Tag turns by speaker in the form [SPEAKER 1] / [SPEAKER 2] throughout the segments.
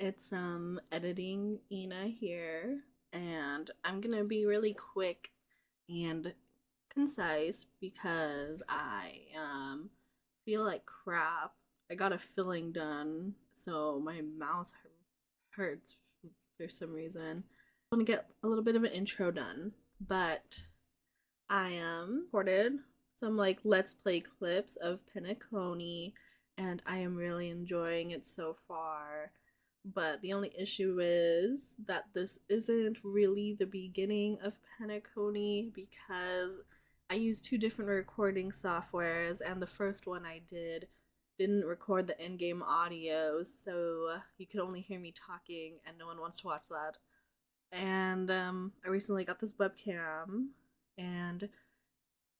[SPEAKER 1] it's editing Ina here, and I'm gonna be really quick and concise because I feel like crap. I got a filling done, so my mouth hurts for some reason. I want to get a little bit of an intro done, but I recorded some like let's play clips of Penacony, and I am really enjoying it so far. But the only issue is that this isn't really the beginning of Penacony because I used two different recording softwares, and the first one I didn't record the in-game audio, so you could only hear me talking, and no one wants to watch that. And I recently got this webcam, and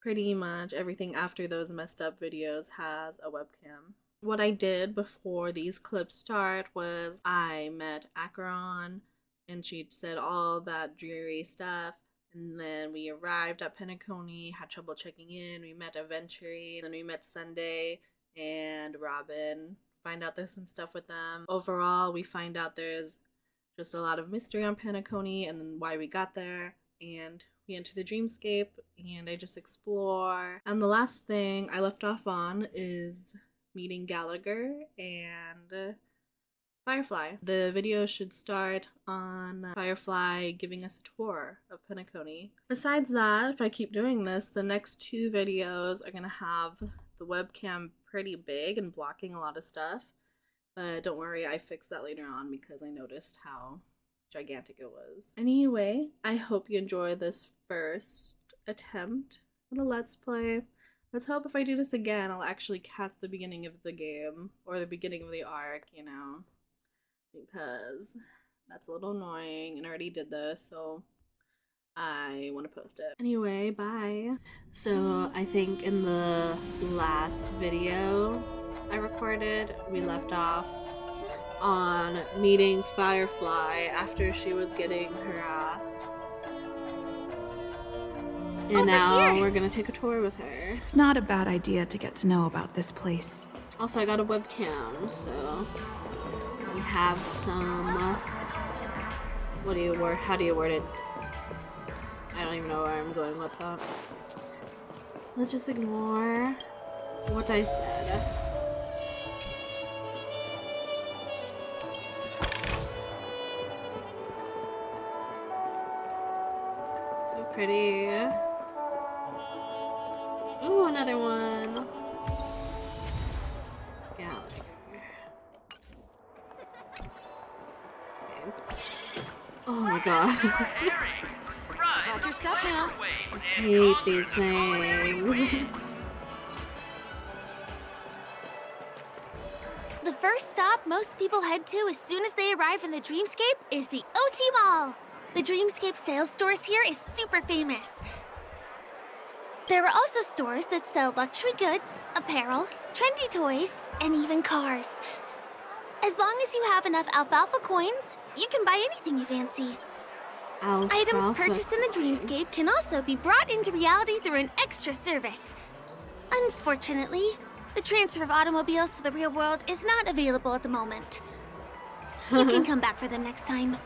[SPEAKER 1] pretty much everything after those messed up videos has a webcam. What I did before these clips start was I met Acheron, and she said all that dreary stuff. And then we arrived at Penacony, had trouble checking in. We met Aventuri, then we met Sunday and Robin. Find out there's some stuff with them. Overall, we find out there's just a lot of mystery on Penacony and why we got there. And we enter the dreamscape and I just explore. And the last thing I left off on is meeting Gallagher and Firefly. The video should start on Firefly giving us a tour of Penacony. Besides that, if I keep doing this, the next two videos are gonna have the webcam pretty big and blocking a lot of stuff. But don't worry, I fixed that later on because I noticed how gigantic it was. Anyway, I hope you enjoy this first attempt at a Let's Play. Let's hope if I do this again, I'll actually catch the beginning of the game, or the beginning of the arc, you know, because that's a little annoying, and I already did this, so I want to post it. Anyway, bye. So I think in the last video I recorded, we left off on meeting Firefly after she was getting harassed. And now we're gonna take a tour with her.
[SPEAKER 2] It's not a bad idea to get to know about this place.
[SPEAKER 1] Also, I got a webcam, so we have some, how do you word it? I don't even know where I'm going with that. Let's just ignore what I said. So pretty. Ooh, another one. Gallagher. Okay. Oh my god.
[SPEAKER 2] Got your stuff now.
[SPEAKER 1] I hate these things.
[SPEAKER 3] The first stop most people head to as soon as they arrive in the Dreamscape is the OT Mall. The Dreamscape sales stores here is super famous. There are also stores that sell luxury goods, apparel, trendy toys, and even cars. As long as you have enough alfalfa coins, you can buy anything you fancy. Items purchased in the Dreamscape can also be brought into reality through an extra service. Unfortunately, the transfer of automobiles to the real world is not available at the moment. You can come back for them next time.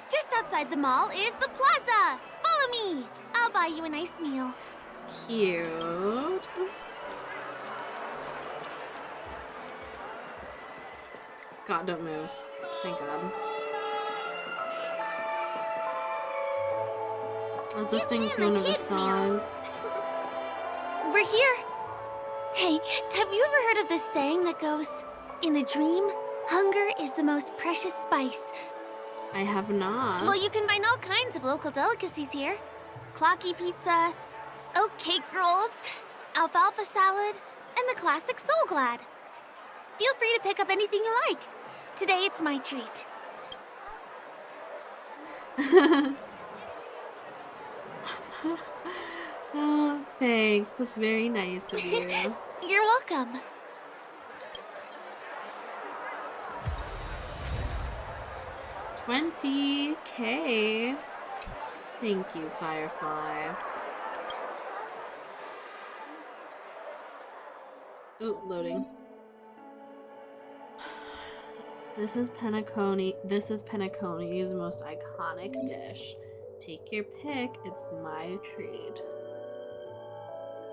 [SPEAKER 3] Just outside the mall is the plaza. Follow me. I'll buy you a nice meal.
[SPEAKER 1] Cute. God, don't move. Thank God. I was listening to one of the songs.
[SPEAKER 3] We're here. Hey, have you ever heard of this saying that goes, in a dream, hunger is the most precious spice?
[SPEAKER 1] I have not.
[SPEAKER 3] Well, you can find all kinds of local delicacies here. Clocky pizza, oat cake rolls, alfalfa salad, and the classic Soul Glad. Feel free to pick up anything you like. Today it's my treat.
[SPEAKER 1] Oh, thanks. That's very nice of you.
[SPEAKER 3] You're welcome.
[SPEAKER 1] $20K. Thank you, Firefly. Oh, loading. This is Penacony. This is Penacony's most iconic dish. Take your pick. It's my treat.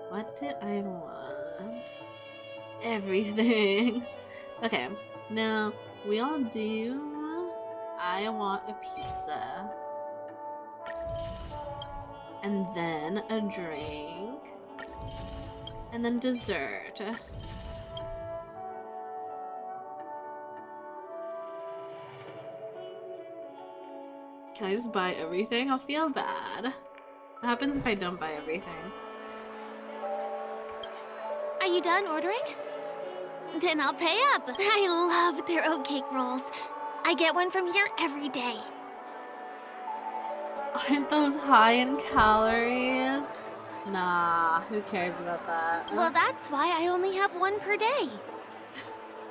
[SPEAKER 1] What do I want? Everything. Okay, now we all do. I want a pizza. And then a drink. And then dessert. Can I just buy everything? I'll feel bad. What happens if I don't buy everything?
[SPEAKER 3] Are you done ordering? Then I'll pay up. I love their oatcake rolls. I get one from here every day.
[SPEAKER 1] Aren't those high in calories? Nah, who cares about that?
[SPEAKER 3] Well, that's why I only have one per day.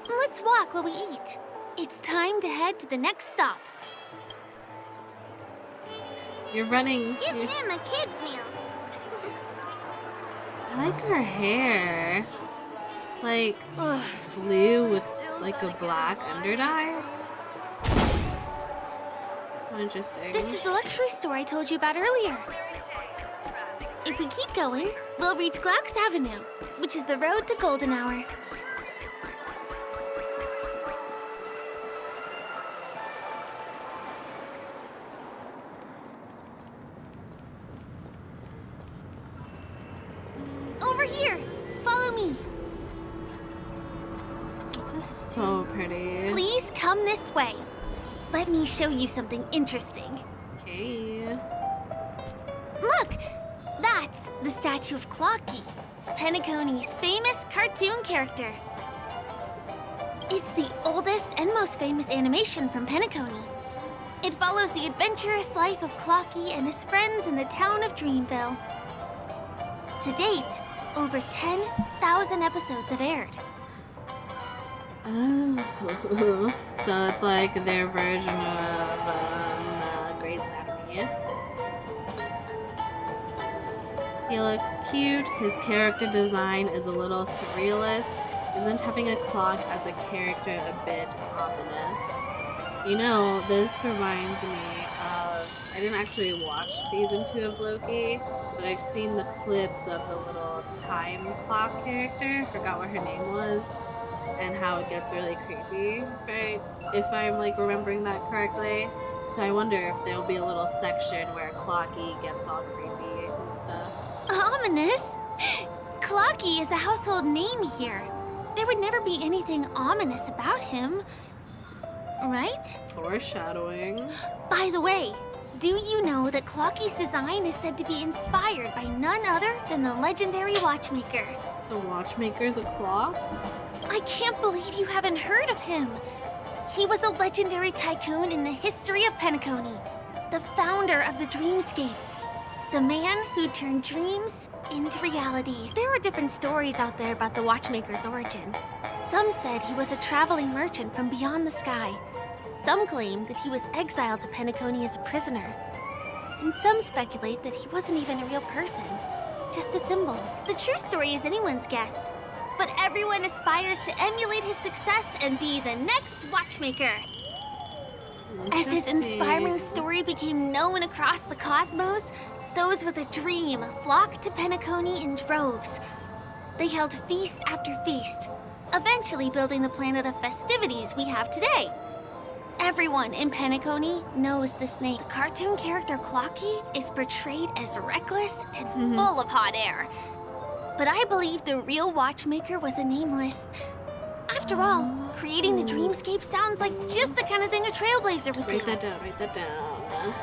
[SPEAKER 3] Let's walk while we eat. It's time to head to the next stop.
[SPEAKER 1] You're running.
[SPEAKER 3] Give him a kid's meal.
[SPEAKER 1] I like her hair. It's like blue with like a black underdye. Oh, interesting.
[SPEAKER 3] This is the luxury store I told you about earlier. If we keep going, we'll reach Glauc's Avenue, which is the road to Golden Hour. Over here! Follow me.
[SPEAKER 1] This is so pretty.
[SPEAKER 3] Please come this way. Let me show you something interesting.
[SPEAKER 1] Okay.
[SPEAKER 3] Look! That's the statue of Clocky, Penacony's famous cartoon character. It's the oldest and most famous animation from Penacony. It follows the adventurous life of Clocky and his friends in the town of Dreamville. To date, over 10,000 episodes have aired.
[SPEAKER 1] Oh, so it's like their version of Grey's Anatomy. He looks cute. His character design is a little surrealist. Isn't having a clock as a character a bit ominous? You know, this reminds me of... I didn't actually watch season 2 of Loki, but I've seen the clips of the little time clock character. I forgot what her name was. And how it gets really creepy, right? If I'm like remembering that correctly. So I wonder if there'll be a little section where Clocky gets all creepy and stuff.
[SPEAKER 3] Ominous? Clocky is a household name here. There would never be anything ominous about him, right?
[SPEAKER 1] Foreshadowing.
[SPEAKER 3] By the way, do you know that Clocky's design is said to be inspired by none other than the legendary watchmaker?
[SPEAKER 1] The watchmaker's a clock?
[SPEAKER 3] I can't believe you haven't heard of him. He was a legendary tycoon in the history of Penacony, the founder of the dreamscape, the man who turned dreams into reality. There are different stories out there about the watchmaker's origin. Some said he was a traveling merchant from beyond the sky. Some claim that he was exiled to Penacony as a prisoner. And some speculate that he wasn't even a real person, just a symbol. The true story is anyone's guess. But everyone aspires to emulate his success and be the next watchmaker. As his inspiring story became known across the cosmos, those with a dream flocked to Penacony in droves. They held feast after feast, eventually building the planet of festivities we have today. Everyone in Penacony knows this name. The cartoon character Clocky is portrayed as reckless and full of hot air. But I believe the real watchmaker was a nameless. After all, creating the dreamscape sounds like just the kind of thing a trailblazer would do.
[SPEAKER 1] Write that down, write that down.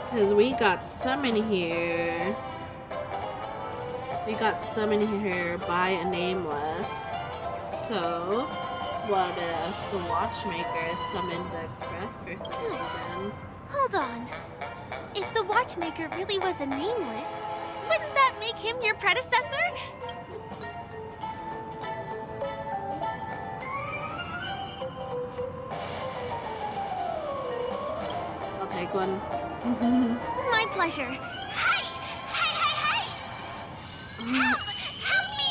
[SPEAKER 1] Because we got some in here. We got some in here by a nameless. So, what if the watchmaker summoned the express for some reason?
[SPEAKER 3] Hold on. If the watchmaker really was a nameless, wouldn't that make him your predecessor?
[SPEAKER 1] I'll take one.
[SPEAKER 3] My pleasure. Hey! Hey, hey, hey! Help! Help me!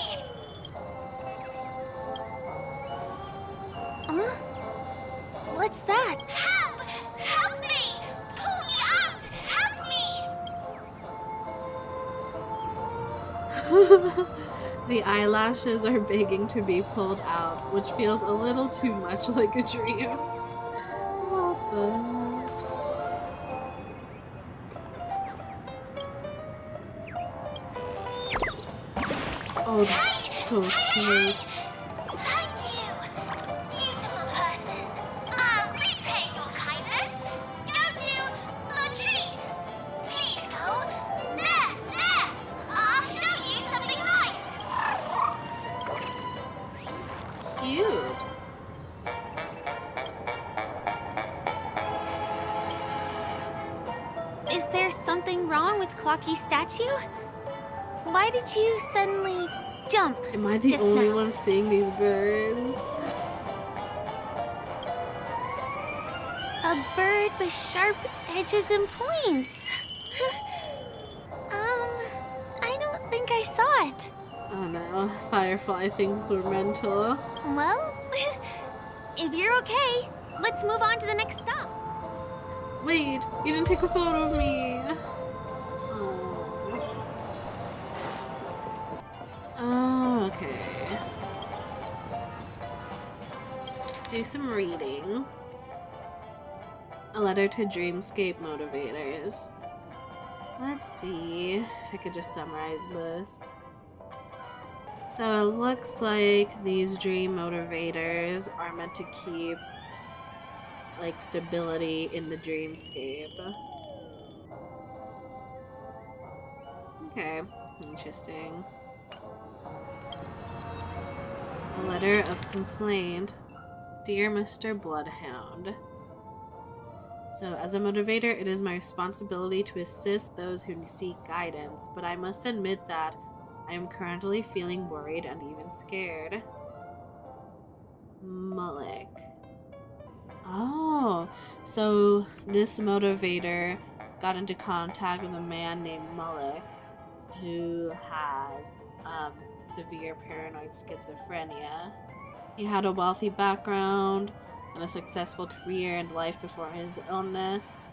[SPEAKER 3] What's that? Help! Help me! Pull me out! Help me!
[SPEAKER 1] The eyelashes are begging to be pulled out, which feels a little too much like a dream. What the... Oh, that's so cute.
[SPEAKER 3] Thank you, beautiful person. I'll repay your kindness. Go to the tree. Please go. There. I'll show you something nice.
[SPEAKER 1] Cute.
[SPEAKER 3] Is there something wrong with Clocky statue? Why did you suddenly jump?
[SPEAKER 1] Am I the
[SPEAKER 3] just
[SPEAKER 1] only
[SPEAKER 3] now?
[SPEAKER 1] one seeing these birds?
[SPEAKER 3] A bird with sharp edges and points. I don't think I saw it.
[SPEAKER 1] Oh no, Firefly thinks we're mental.
[SPEAKER 3] Well, if you're okay, let's move on to the next stop.
[SPEAKER 1] Wait, you didn't take a photo of me. Oh, okay. Do some reading. A letter to Dreamscape motivators. Let's see if I could just summarize this. So it looks like these dream motivators are meant to keep like stability in the dreamscape. Okay, interesting. A letter of complaint. Dear Mr. Bloodhound. So, as a motivator, it is my responsibility to assist those who seek guidance, but I must admit that I am currently feeling worried and even scared. Mullick. Oh, so this motivator got into contact with a man named Mullick who has severe paranoid schizophrenia. He had a wealthy background and a successful career and life before his illness.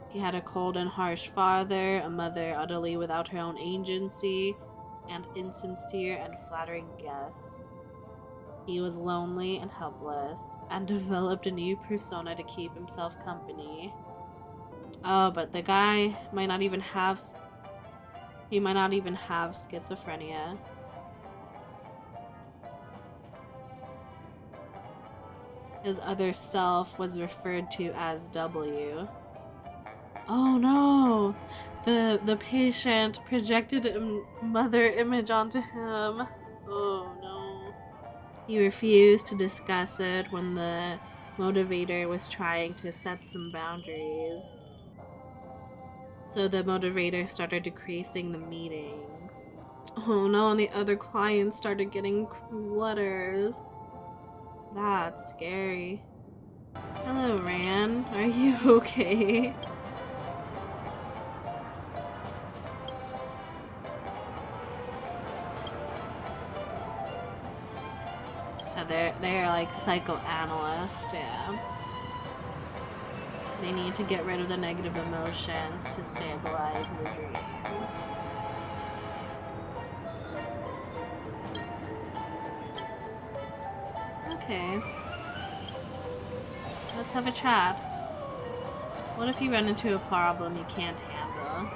[SPEAKER 1] He had a cold and harsh father, a mother utterly without her own agency, and insincere and flattering guests. He was lonely and helpless, and developed a new persona to keep himself company. Oh, but the guy might not even have... He might not even have schizophrenia. His other self was referred to as W. Oh no! The patient projected a mother image onto him. Oh no. He refused to discuss it when the motivator was trying to set some boundaries. So the motivator started decreasing the meetings. Oh no, and the other clients started getting letters. That's scary. Hello, Ran. Are you okay? So they're like psychoanalysts, yeah. They need to get rid of the negative emotions to stabilize the dream. Okay. Let's have a chat. What if you run into a problem you can't handle?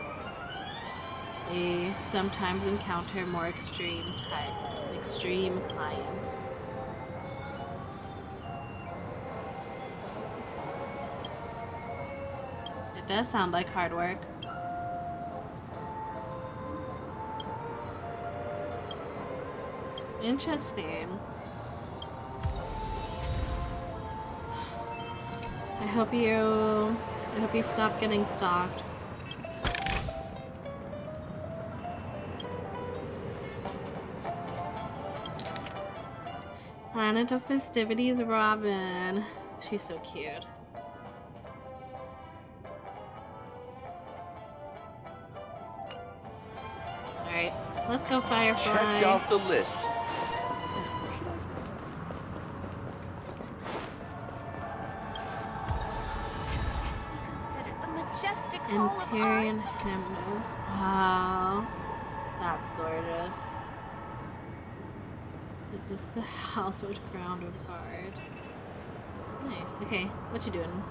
[SPEAKER 1] They sometimes encounter more extreme clients. It does sound like hard work. Interesting. I hope you stop getting stalked. Planet of Festivities Robin. She's so cute. Alright, let's go Firefly.
[SPEAKER 4] Checked off the list.
[SPEAKER 1] Empyrean Hymnos. Wow. That's gorgeous. Is this the hallowed ground of Bard? Nice. Okay, what you doing?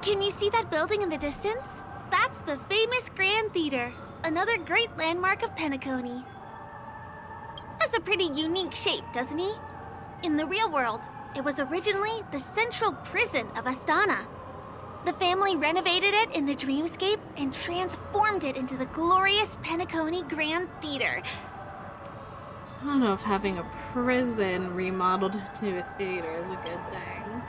[SPEAKER 3] Can you see that building in the distance? That's the famous Grand Theater, another great landmark of Penacony. Has a pretty unique shape, doesn't he? In the real world, it was originally the central prison of Astana. The family renovated it in the dreamscape and transformed it into the glorious Penacony Grand Theater.
[SPEAKER 1] I don't know if having a prison remodeled into a theater is a good thing.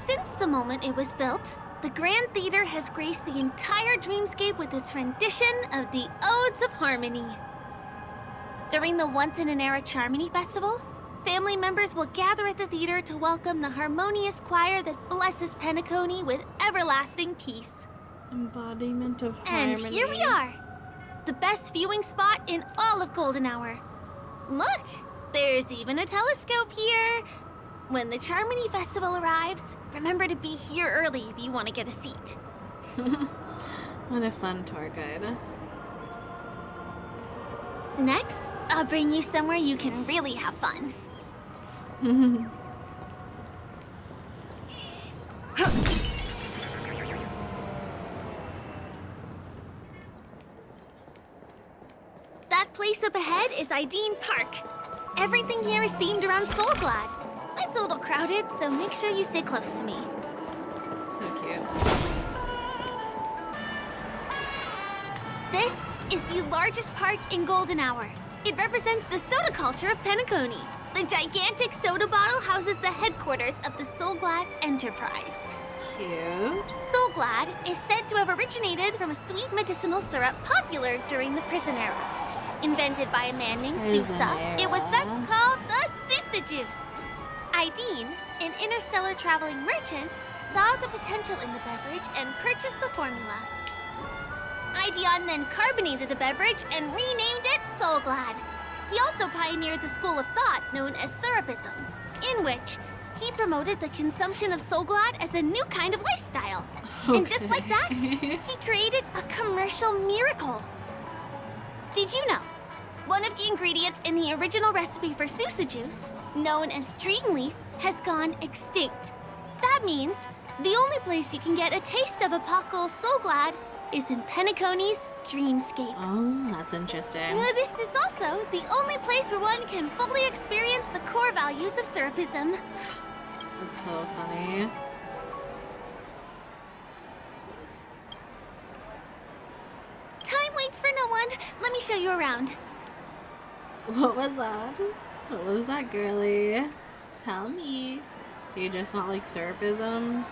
[SPEAKER 3] Since the moment it was built, the Grand Theater has graced the entire dreamscape with its rendition of the Odes of Harmony. During the Once-in-an-Era Charmony Festival, family members will gather at the theater to welcome the harmonious choir that blesses Penacony with everlasting peace.
[SPEAKER 1] Embodiment of
[SPEAKER 3] And
[SPEAKER 1] harmony.
[SPEAKER 3] here we are! The best viewing spot in all of Golden Hour. Look! There's even a telescope here! When the Charmony Festival arrives, remember to be here early if you want to get a seat.
[SPEAKER 1] What a fun tour guide.
[SPEAKER 3] Next, I'll bring you somewhere you can really have fun. That place up ahead is Ideen Park. Everything here is themed around Soulglad. It's a little crowded, so make sure you stay close to me.
[SPEAKER 1] So cute.
[SPEAKER 3] This is the largest park in Golden Hour. It represents the soda culture of Penacony. The gigantic soda bottle houses the headquarters of the Soulglad Enterprise.
[SPEAKER 1] Cute.
[SPEAKER 3] Soulglad is said to have originated from a sweet medicinal syrup popular during the prison era. Invented by a man named
[SPEAKER 1] Prison
[SPEAKER 3] Sousa,
[SPEAKER 1] era.
[SPEAKER 3] it was thus called the Sousa Juice. Ideen, an interstellar traveling merchant, saw the potential in the beverage and purchased the formula. Ideon then carbonated the beverage and renamed it Soulglad. He also pioneered the school of thought known as Syrupism, in which he promoted the consumption of Soulglad as a new kind of lifestyle. And just like that, he created a commercial miracle. Did you know? One of the ingredients in the original recipe for Sousa juice, known as Dreamleaf, has gone extinct. That means the only place you can get a taste of Apocal Soulglad is in Penacony's dreamscape.
[SPEAKER 1] Oh, that's interesting.
[SPEAKER 3] This is also the only place where one can fully experience the core values of Syrupism.
[SPEAKER 1] That's so funny.
[SPEAKER 3] Time waits for no one. Let me show you around.
[SPEAKER 1] What was that? What was that, girly? Tell me. Do you just not like syrupism?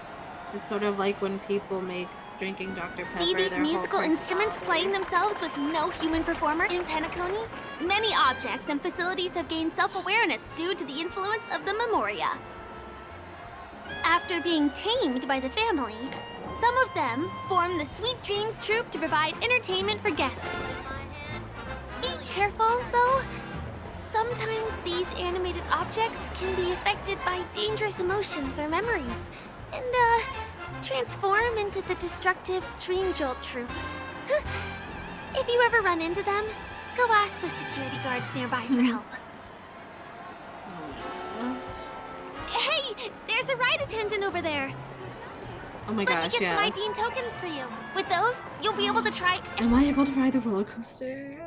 [SPEAKER 1] It's sort of like when people make drinking Dr. Pepper
[SPEAKER 3] See these
[SPEAKER 1] their whole
[SPEAKER 3] musical instruments
[SPEAKER 1] personality.
[SPEAKER 3] playing themselves with no human performer in Penacony? Many objects and facilities have gained self-awareness due to the influence of the Memoria. After being tamed by the family, some of them form the Sweet Dreams Troupe to provide entertainment for guests. Be careful, though. Sometimes these animated objects can be affected by dangerous emotions or memories, and, transform into the destructive Dream Jolt Troupe. If you ever run into them, go ask the security guards nearby for help. Hey, there's a ride attendant over there.
[SPEAKER 1] Oh my
[SPEAKER 3] Let
[SPEAKER 1] gosh,
[SPEAKER 3] me get some
[SPEAKER 1] yes.
[SPEAKER 3] ID tokens for you. With those, you'll be able to try.
[SPEAKER 1] Am I able to ride the roller coaster?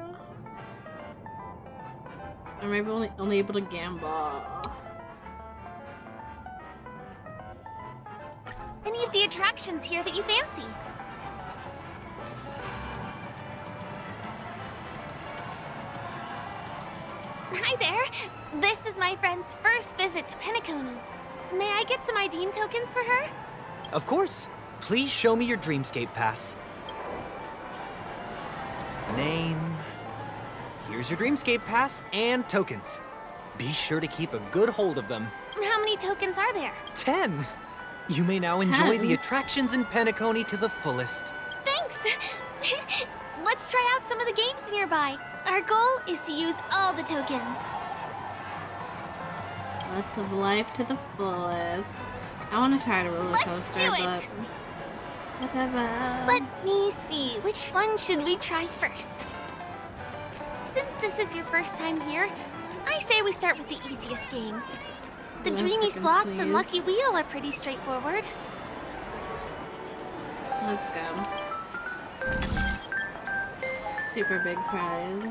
[SPEAKER 1] Am I only able to gamble?
[SPEAKER 3] Any of the attractions here that you fancy. Hi there. This is my friend's first visit to Penacony. May I get some ID tokens for her?
[SPEAKER 4] Of course. Please show me your Dreamscape pass. Name. Here's your Dreamscape pass and tokens. Be sure to keep a good hold of them.
[SPEAKER 3] How many tokens are there?
[SPEAKER 4] 10. You may now enjoy
[SPEAKER 1] 10.
[SPEAKER 4] the attractions in Penacony to the fullest.
[SPEAKER 3] Thanks! Let's try out some of the games nearby. Our goal is to use all the tokens.
[SPEAKER 1] Let's live life to the fullest. I want to try the roller
[SPEAKER 3] Let's
[SPEAKER 1] coaster,
[SPEAKER 3] do it.
[SPEAKER 1] but Whatever.
[SPEAKER 3] Let me see, which one should we try first? Since this is your first time here, I say we start with the easiest games. The
[SPEAKER 1] I'm gonna
[SPEAKER 3] Dreamy
[SPEAKER 1] frickin'
[SPEAKER 3] Slots
[SPEAKER 1] sneeze.
[SPEAKER 3] and Lucky Wheel are pretty straightforward.
[SPEAKER 1] Let's go. Super big prize.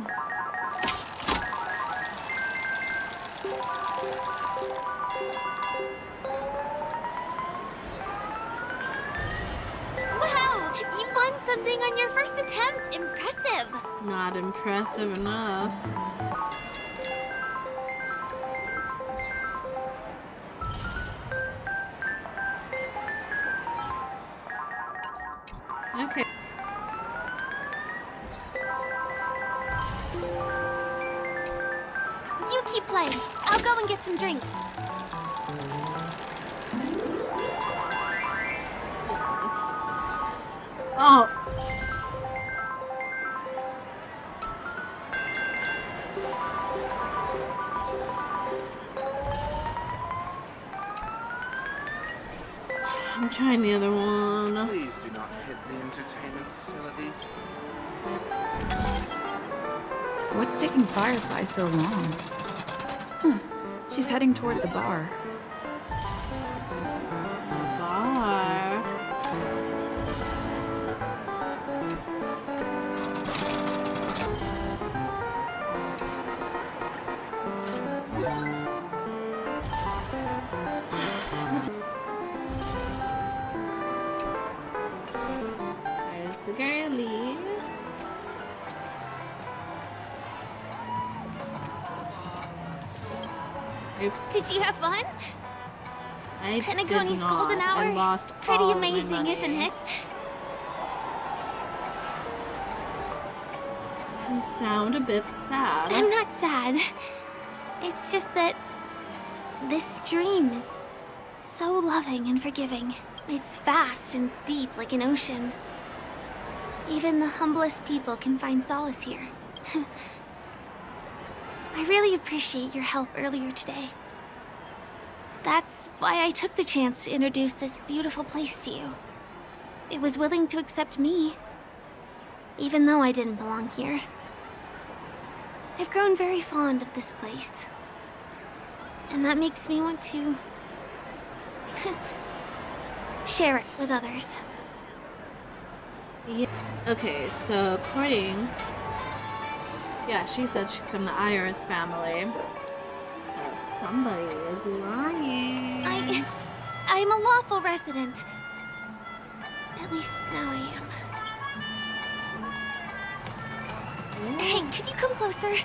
[SPEAKER 3] Wow! You won something on your first attempt! Impressive!
[SPEAKER 1] Not impressive enough. Okay.
[SPEAKER 3] You keep playing. I'll go and get some drinks.
[SPEAKER 1] Yes. Oh. I'm trying the other one.
[SPEAKER 5] Please do not hit the entertainment facilities.
[SPEAKER 2] What's taking Firefly so long? She's heading toward the bar.
[SPEAKER 1] Bar. There's the girlie. Oops.
[SPEAKER 3] Did you have fun?
[SPEAKER 1] I
[SPEAKER 3] Penacony's
[SPEAKER 1] did not.
[SPEAKER 3] golden hour
[SPEAKER 1] I
[SPEAKER 3] is
[SPEAKER 1] lost
[SPEAKER 3] pretty
[SPEAKER 1] all of my
[SPEAKER 3] amazing,
[SPEAKER 1] money.
[SPEAKER 3] isn't it?
[SPEAKER 1] You sound a bit sad.
[SPEAKER 3] I'm not sad. It's just that this dream is so loving and forgiving. It's vast and deep like an ocean. Even the humblest people can find solace here. I really appreciate your help earlier today. That's why I took the chance to introduce this beautiful place to you. It was willing to accept me, even though I didn't belong here. I've grown very fond of this place. And that makes me want to share it with others.
[SPEAKER 1] Yeah. Okay, so according... Yeah, she said she's from the Iris family. So somebody is lying.
[SPEAKER 3] I'm a lawful resident. At least now I am. Hey, could you come closer?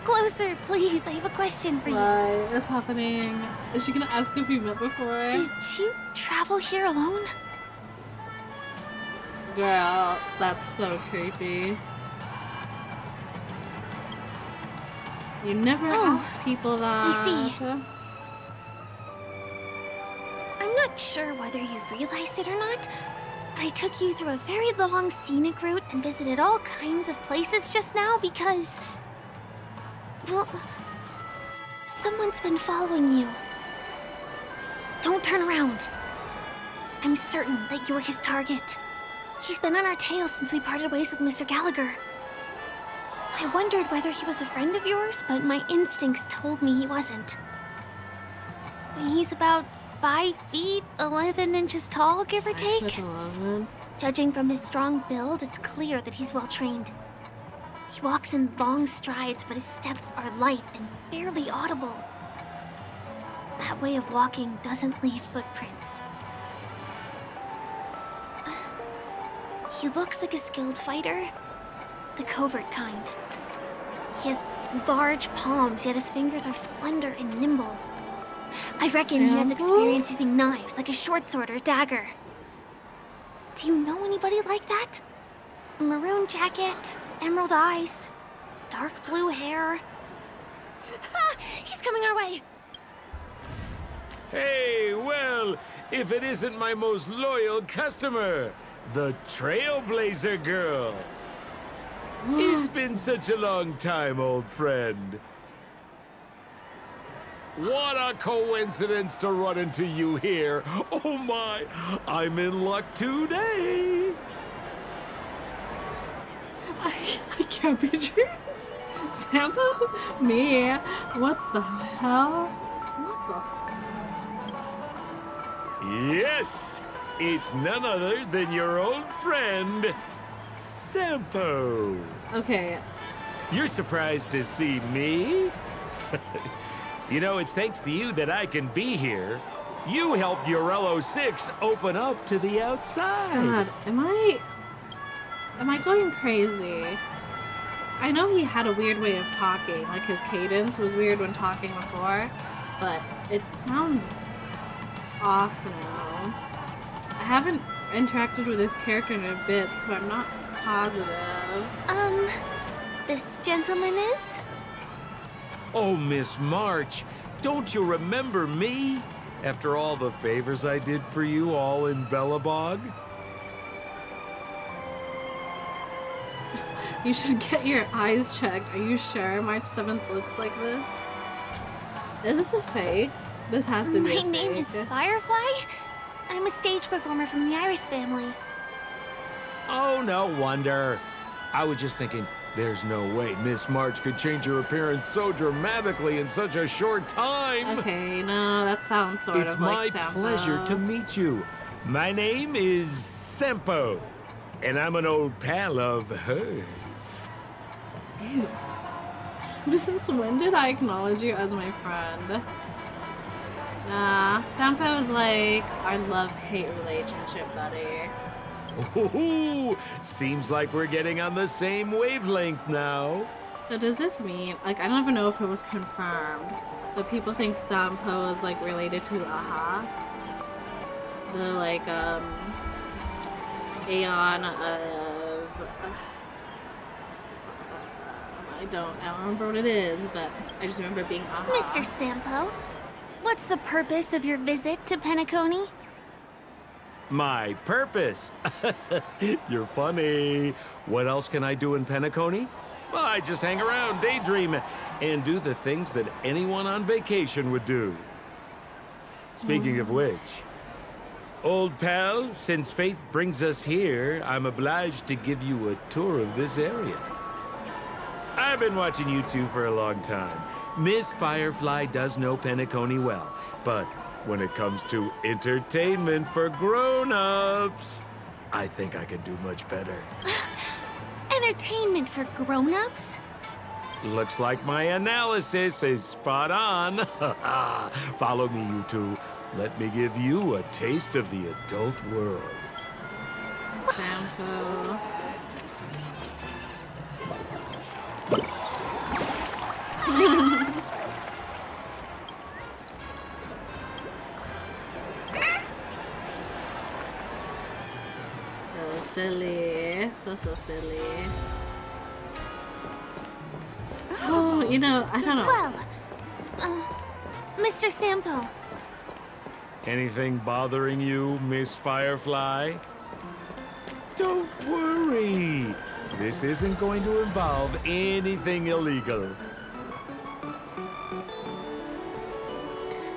[SPEAKER 3] Closer, please. I have a question for you.
[SPEAKER 1] What's happening? Is she gonna ask if you met before?
[SPEAKER 3] Did you travel here alone?
[SPEAKER 1] Girl, that's so creepy. You never ask people that.
[SPEAKER 3] I see. I'm not sure whether you've realized it or not, but I took you through a very long scenic route and visited all kinds of places just now because... well, someone's been following you. Don't turn around. I'm certain that you're his target. He's been on our tail since we parted ways with Mr. Gallagher. I wondered whether he was a friend of yours, but my instincts told me he wasn't. He's about 5 feet, 11 inches tall, give or take.
[SPEAKER 1] 11.
[SPEAKER 3] Judging from his strong build, it's clear that he's well trained. He walks in long strides, but his steps are light and barely audible. That way of walking doesn't leave footprints. He looks like a skilled fighter, the covert kind. He has large palms, yet his fingers are slender and nimble. I reckon he has
[SPEAKER 1] Sample?
[SPEAKER 3] experience using knives, like a short sword or a dagger. Do you know anybody like that? A maroon jacket, emerald eyes, dark blue hair. Ha! He's coming our way!
[SPEAKER 6] Hey, well, if it isn't my most loyal customer, the Trailblazer Girl. It's been such a long time, old friend. What a coincidence to run into you here. Oh my, I'm in luck today.
[SPEAKER 1] I can't be true. Sampo? Me? What the hell? What the?
[SPEAKER 6] Yes, it's none other than your old friend, Sampo.
[SPEAKER 1] Okay.
[SPEAKER 6] You're surprised to see me? You know, it's thanks to you that I can be here. You helped Urello 6 open up to the outside.
[SPEAKER 1] God, am I going crazy? I know he had a weird way of talking, like his cadence was weird when talking before, but it sounds off now. I haven't interacted with this character in a bit, so I'm not positive.
[SPEAKER 3] This gentleman is?
[SPEAKER 6] Oh, Miss March, don't you remember me? After all the favors I did for you all in Bellabog?
[SPEAKER 1] You should get your eyes checked. Are you sure March 7th looks like this? Is this a fake? This has to be
[SPEAKER 3] My
[SPEAKER 1] a fake.
[SPEAKER 3] name is Firefly. I'm a stage performer from the Iris family.
[SPEAKER 6] Oh, no wonder. I was just thinking, there's no way Miss March could change her appearance so dramatically in such a short time.
[SPEAKER 1] Okay, no, that sounds sort
[SPEAKER 6] It's
[SPEAKER 1] of like
[SPEAKER 6] my
[SPEAKER 1] Sampo.
[SPEAKER 6] pleasure to meet you. My name is Sampo, and I'm an old pal of hers.
[SPEAKER 1] Ew. But since when did I acknowledge you as my friend? Nah, Sampo is like our love-hate relationship buddy.
[SPEAKER 6] Ooh, seems like we're getting on the same wavelength now.
[SPEAKER 1] So does this mean, like, I don't even know if it was confirmed, but people think Sampo is like related to Aha? The like, Aeon of... I don't remember what it is, but I just remember being Aha.
[SPEAKER 3] Mr. Sampo, what's the purpose of your visit to Penacony?
[SPEAKER 6] My purpose? You're funny. What else can I do in Penacony? Well, I just hang around, daydream, and do the things that anyone on vacation would do. Speaking of which, old pal, since fate brings us here, I'm obliged to give you a tour of this area. I've been watching you two for a long time. Miss Firefly does know Penacony well, but when it comes to entertainment for grown-ups, I think I can do much better.
[SPEAKER 3] Entertainment for grown-ups?
[SPEAKER 6] Looks like my analysis is spot on. Follow me, you two. Let me give you a taste of the adult world.
[SPEAKER 1] Sampo. So silly. So silly. Oh, you know, I don't know.
[SPEAKER 3] Well, Mr. Sampo,
[SPEAKER 6] Anything bothering you, Miss Firefly? Don't worry. This isn't going to involve anything illegal.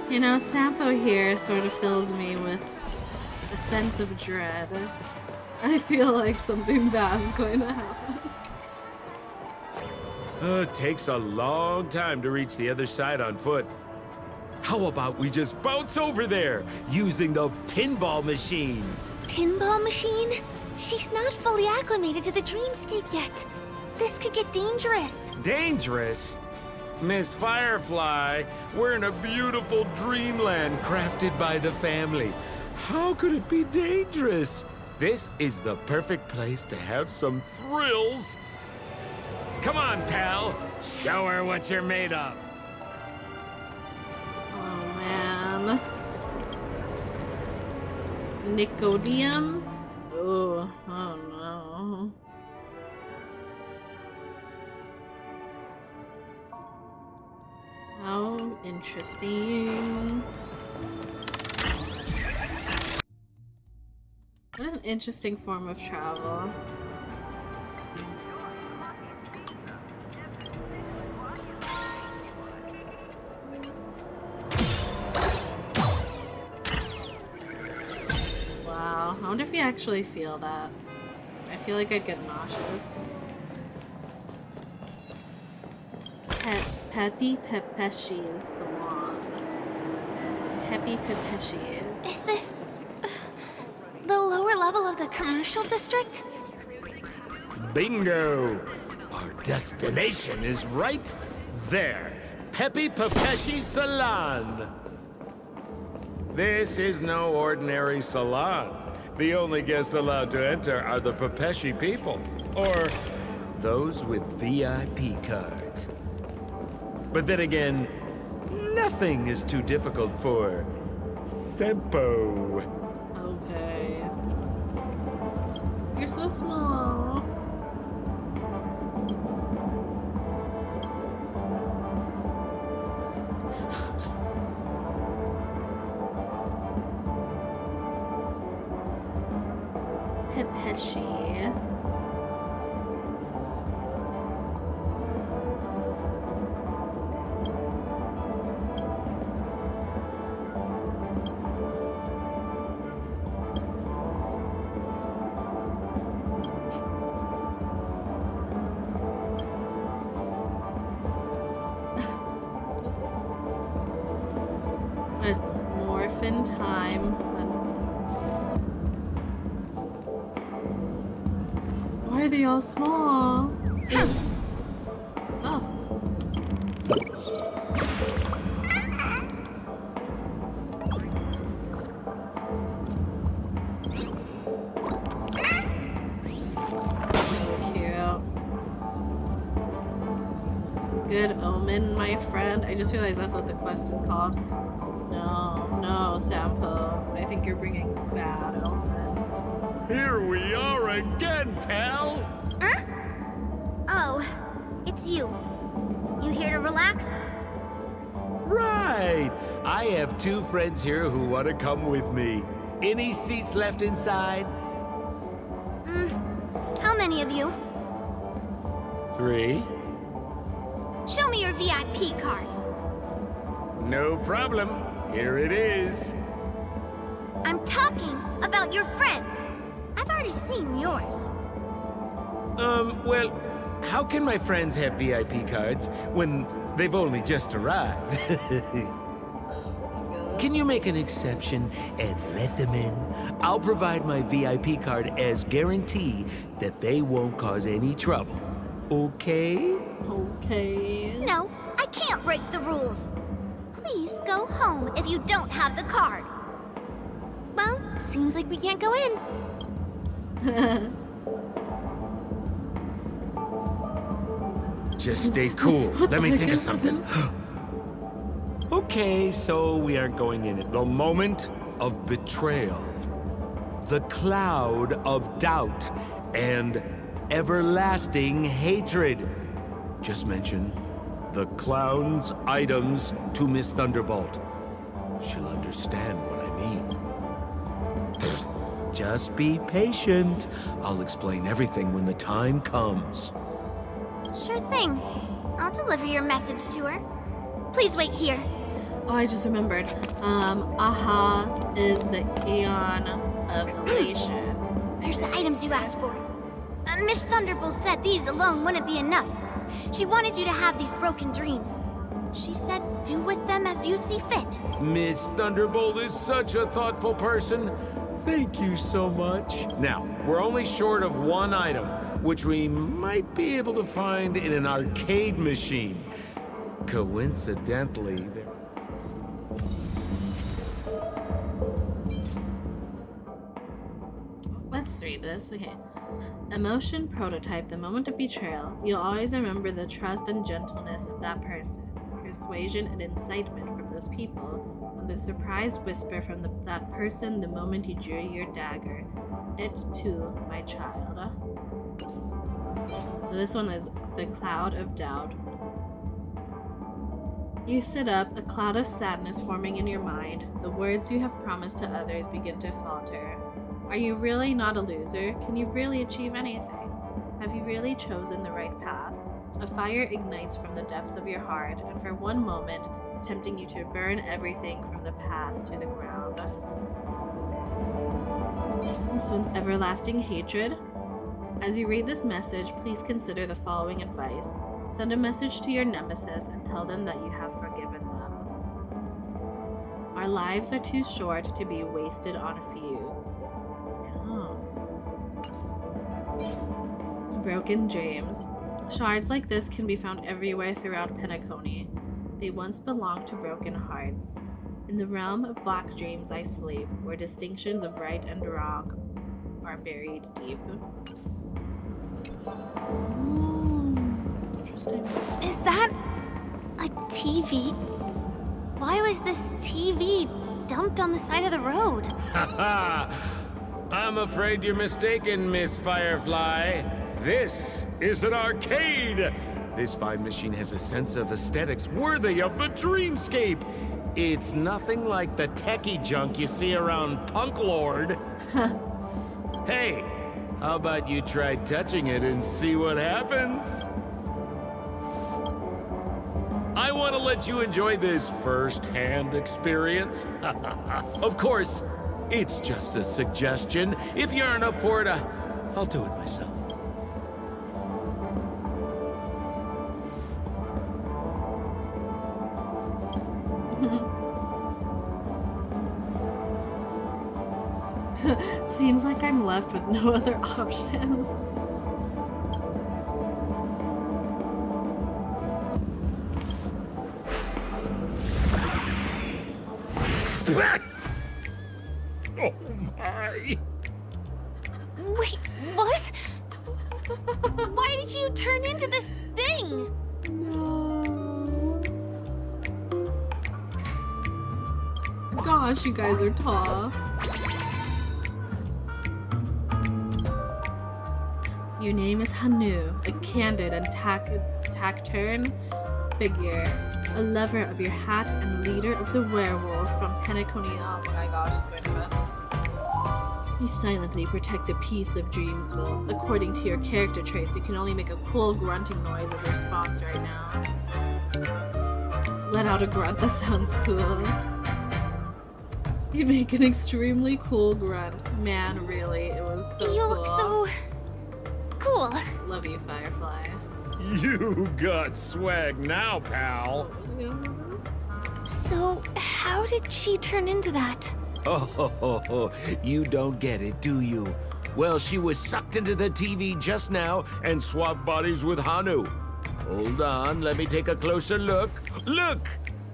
[SPEAKER 1] You know, Sampo here sort of fills me with a sense of dread. I feel like something bad is going to happen.
[SPEAKER 6] It takes a long time to reach the other side on foot. How about we just bounce over there using the pinball machine?
[SPEAKER 3] pinball machine? She's not fully acclimated to the dreamscape yet. This could get dangerous.
[SPEAKER 6] Dangerous? Miss Firefly, we're in a beautiful dreamland crafted by the family. How could it be dangerous? This is the perfect place to have some thrills. Come on, pal. Show her what you're made of.
[SPEAKER 1] Oh man. Nicodium? Oh no. How interesting. What an interesting form of travel. I wonder if you actually feel that. I feel like I'd get nauseous. Peppy Pepeshi's salon. Peppy Pepeshi.
[SPEAKER 3] Is this the lower level of the commercial district?
[SPEAKER 6] Bingo! Our destination is right there. Peppy Pepeshi Salon. This is no ordinary salon. The only guests allowed to enter are the Pepeshi people, or those with VIP cards. But then again, nothing is too difficult for Sempo.
[SPEAKER 1] Okay. You're so small. Pepeshi. It's morphin time. Why are they all small? Oh. So cute. Good omen, my friend. I just realized that's what the quest is called. No, Sampo. I think you're bringing bad omens.
[SPEAKER 6] Here we are again, pal!
[SPEAKER 3] Huh? Oh, it's you. You here to relax?
[SPEAKER 6] Right! I have 2 friends here who want to come with me. Any seats left inside?
[SPEAKER 3] How many of you?
[SPEAKER 6] 3?
[SPEAKER 3] Show me your VIP card.
[SPEAKER 6] No problem. Here it is.
[SPEAKER 3] I'm talking about your friends. I've already seen yours.
[SPEAKER 6] Well, how can my friends have VIP cards when they've only just arrived? Can you make an exception and let them in? I'll provide my VIP card as guarantee that they won't cause any trouble. Okay?
[SPEAKER 1] Okay.
[SPEAKER 3] No, I can't break the rules. Please go home if you don't have the card. Well, seems like we can't go in.
[SPEAKER 6] Just stay cool. Let me think of something. Okay, so we aren't going in at the moment of betrayal. The cloud of doubt and everlasting hatred. Just mention the clown's items to Miss Thunderbolt. She'll understand what I mean. Just be patient. I'll explain everything when the time comes.
[SPEAKER 3] Sure thing. I'll deliver your message to her. Please wait here.
[SPEAKER 1] Oh, I just remembered. Aha is the Aeon of Elation.
[SPEAKER 3] Here's the items you asked for. Miss Thunderbolt said these alone wouldn't be enough. She wanted you to have these broken dreams. She said do with them as you see fit.
[SPEAKER 6] Miss Thunderbolt is such a thoughtful person. Thank you so much. Now, we're only short of 1 item, which we might be able to find in an arcade machine. Coincidentally, there...
[SPEAKER 1] Let's read this. Okay. Emotion prototype, the moment of betrayal. You'll always remember the trust and gentleness of that person, the persuasion and incitement from those people, and the surprised whisper from that person the moment you drew your dagger. It too, my child. So this one is the cloud of doubt. You sit up, a cloud of sadness forming in your mind. The words you have promised to others begin to falter. Are you really not a loser? Can you really achieve anything? Have you really chosen the right path? A fire ignites from the depths of your heart, and for one moment, tempting you to burn everything from the past to the ground. This one's everlasting hatred. As you read this message, please consider the following advice. Send a message to your nemesis and tell them that you have forgiven them. Our lives are too short to be wasted on feuds. Oh. Broken dreams. Shards like this can be found everywhere throughout Penacony. They once belonged to broken hearts. In the realm of black dreams I sleep, where distinctions of right and wrong are buried deep. Interesting.
[SPEAKER 3] Is that a TV? Why was this TV dumped on the side of the road?
[SPEAKER 6] Haha! I'm afraid you're mistaken, Miss Firefly. This is an arcade! This fine machine has a sense of aesthetics worthy of the dreamscape. It's nothing like the techie junk you see around Punk Lord. Hey, how about you try touching it and see what happens? I want to let you enjoy this first-hand experience. Of course, it's just a suggestion. If you aren't up for it, I'll do it myself.
[SPEAKER 1] Seems like I'm left with no other options.
[SPEAKER 6] Oh my!
[SPEAKER 3] Wait, what? Why did you turn into this thing?
[SPEAKER 1] No. Gosh, you guys are tall. Your name is Hanu, a candid and taciturn figure, a lover of your hat and leader of the werewolves from Penacony. Oh my gosh, it's going fast. You silently protect the peace of Dreamsville. According to your character traits, you can only make a cool grunting noise as a response right now. Let out a grunt, that sounds cool. You make an extremely cool grunt. Man, really, it was so cool.
[SPEAKER 3] You look so cool.
[SPEAKER 1] Love you, Firefly.
[SPEAKER 6] You got swag now, pal.
[SPEAKER 3] So, how did she turn into that?
[SPEAKER 6] Oh, you don't get it, do you? Well, she was sucked into the TV just now and swapped bodies with Hanu. Hold on, let me take a closer look. Look!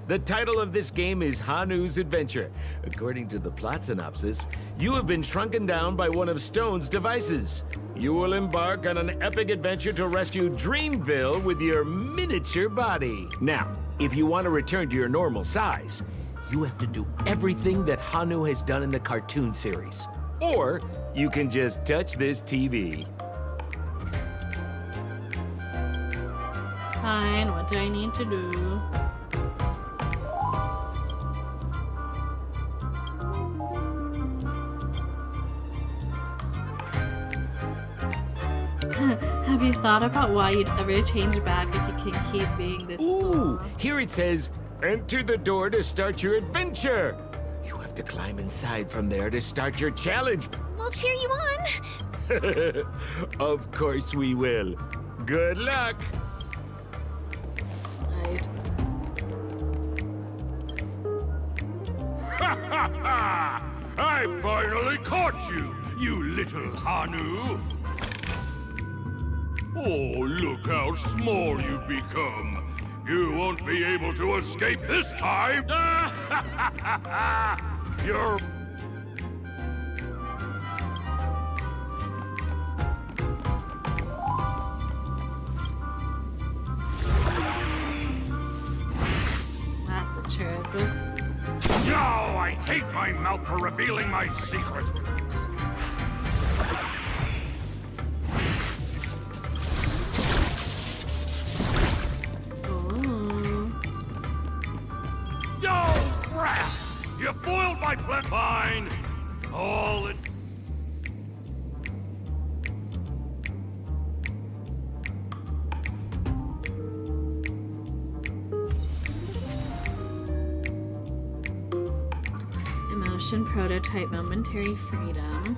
[SPEAKER 6] The title of this game is Hanu's Adventure. According to the plot synopsis, you have been shrunken down by one of Stone's devices. You will embark on an epic adventure to rescue Dreamville with your miniature body. Now, if you want to return to your normal size, you have to do everything that Hanu has done in the cartoon series. Or you can just touch this TV.
[SPEAKER 1] Fine, what do I need to do? Have you thought about why you'd ever change back if you can keep being this
[SPEAKER 6] Ooh,
[SPEAKER 1] cool?
[SPEAKER 6] here it says, enter the door to start your adventure. You have to climb inside from there to start your challenge.
[SPEAKER 3] We'll cheer you on.
[SPEAKER 6] Of course we will. Good luck.
[SPEAKER 1] Right.
[SPEAKER 7] Ha ha ha! I finally caught you, you little Hanu! Oh, look how small you've become. You won't be able to escape this time! You're...
[SPEAKER 1] That's a trip.
[SPEAKER 7] No, I hate my mouth for revealing my secret. Oh, crap! You foiled my plan. Fine. All it...
[SPEAKER 1] Emotion prototype momentary freedom.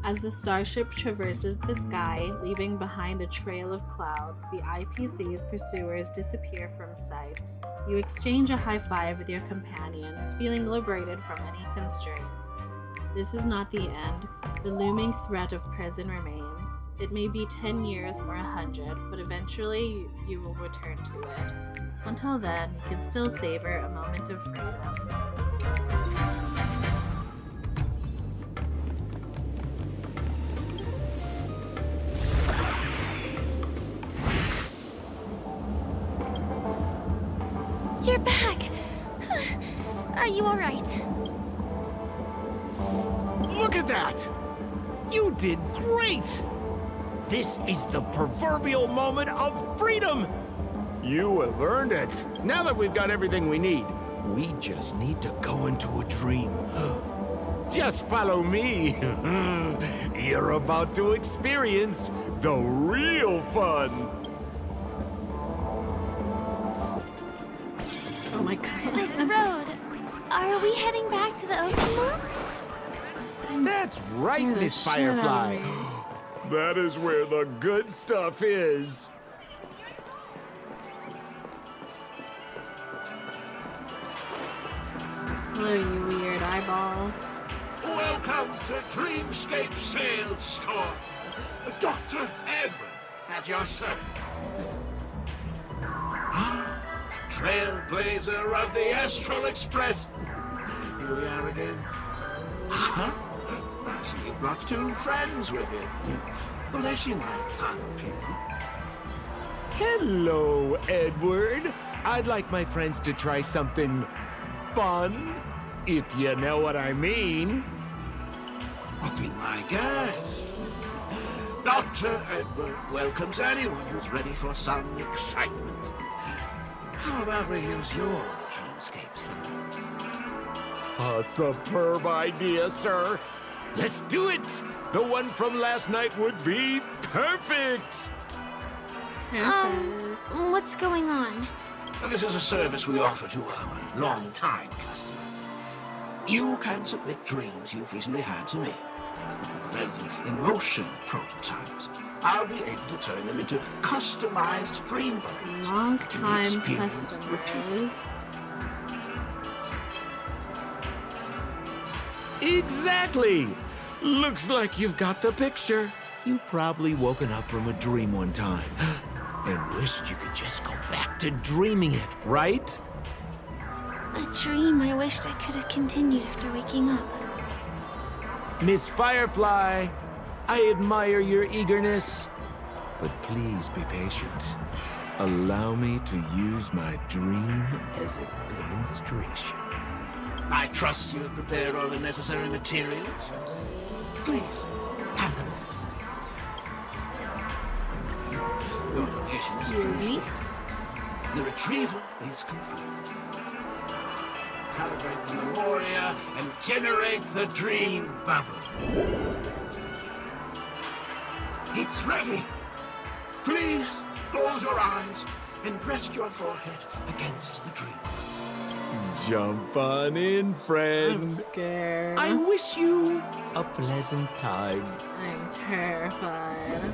[SPEAKER 1] As the starship traverses the sky, leaving behind a trail of clouds, the IPC's pursuers disappear from sight. You exchange a high five with your companions, feeling liberated from any constraints. This is not the end. The looming threat of prison remains. It may be 10 years or 100, but eventually you will return to it. Until then, you can still savor a moment of freedom.
[SPEAKER 3] You're back! Are you alright?
[SPEAKER 6] Look at that! You did great! This is the proverbial moment of freedom! You have earned it. Now that we've got everything we need, we just need to go into a dream. Just follow me. You're about to experience the real fun.
[SPEAKER 1] Oh my god.
[SPEAKER 3] This road. Are we heading back to the OT Mall?
[SPEAKER 6] That's right, Miss Firefly. That is where the good stuff is.
[SPEAKER 1] Hello, you weird eyeball.
[SPEAKER 8] Welcome to Dreamscape Sales Store. Dr. Edward at your service. Trailblazer of the Astral Express. Here we are again. So you've brought two friends with you. Well, they seem like fun people.
[SPEAKER 6] Hello, Edward. I'd like my friends to try something fun, if you know what I mean.
[SPEAKER 8] Oh, be my guest. Dr. Edward welcomes anyone who's ready for some excitement. How about we use your dreamscape, sir?
[SPEAKER 6] A superb idea, sir. Let's do it. The one from last night would be perfect.
[SPEAKER 3] What's going on?
[SPEAKER 8] This is a service we offer to our long-time customers. You can submit dreams you've recently had to me. With relevant emotion prototypes, I'll be able to turn them into customized dream bubbles.
[SPEAKER 1] Long-time customers.
[SPEAKER 6] Exactly. Looks like you've got the picture. You've probably woken up from a dream one time and wished you could just go back to dreaming it, right?
[SPEAKER 3] A dream I wished I could have continued after waking up.
[SPEAKER 6] Miss Firefly, I admire your eagerness, but please be patient. Allow me to use my dream as a demonstration.
[SPEAKER 8] I trust you have prepared all the necessary materials. Please, hand them over to me. Your location is
[SPEAKER 1] Excuse me?
[SPEAKER 8] The retrieval is complete. Calibrate the memoria and generate the dream bubble. It's ready. Please close your eyes and rest your forehead against the dream.
[SPEAKER 6] Jump on in, friend.
[SPEAKER 1] I'm scared.
[SPEAKER 6] I wish you a pleasant time.
[SPEAKER 1] I'm terrified.